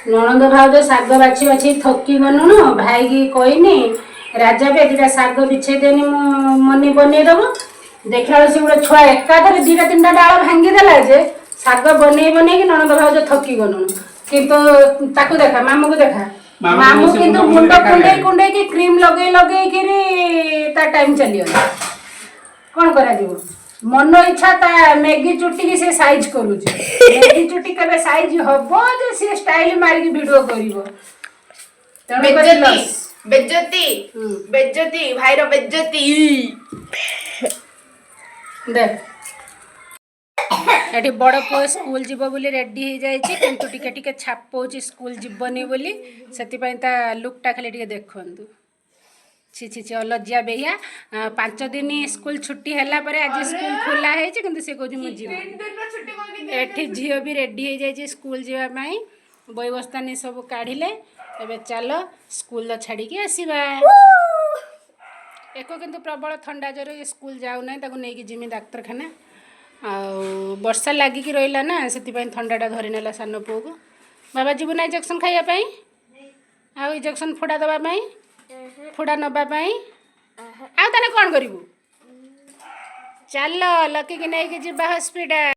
ननंद भाउज शाग बाछी बाछी थकी गलुण भाई की कहनी राजा भी दुटा शाग बिछे देनी मनी बनईदेव देखला से गोटे छुआ एकाधर दुटा तीन डाल भांगीदेला जे शाग बनई बनई ननंद भाउज थकी गलुण किंतु ताकू देखा मामू को देखा मामू किंतु मुंड कुंडे कुंडे की क्रीम लगे लगे कि टाइम चलीगला कौन करा मन इच्छा ता मैगी चुटी की से साइज करूची मैगी चुटी केबे साइज हबो जे से स्टाइल मारी वीडियो करिवो बेज्जती बेज्जती बेज्जती भाई रो बेज्जती देख एठी बड़ पुओ स्कूल जीव बोली रेडी हो जाए किंतु टिके टिके छापोची स्कूल जीवनी बोली सेति पई ता लुकटा खाली टिके देखंतु छि छि छि अलजिया बेहिया 5 दिन स्कूल छुट्टी हैला परे आज स्कूल खोला है किंतु से कहूँ मुझे एठी झील भी रेडी हो जाए स्कूल जावाई बई बस्तानी सब काढ़िले एबे चल स्कूल छाड़ी के आसीबा एको किंतु प्रबल ठंडा जर स्कूल जाऊ ना ताको नेकी जिमी डाक्तरखाना आ वर्षा लागिकी रहिला ना से ठंडाटा धरी नेला सान पुओ को बाबा जीवु ना इंजेक्शन खाइबा आ इंजेक्शन फोड़ा दबा फुड़ा नबाई आउ ताने कौन करू चल लकी की नहीं कि हॉस्पिटल।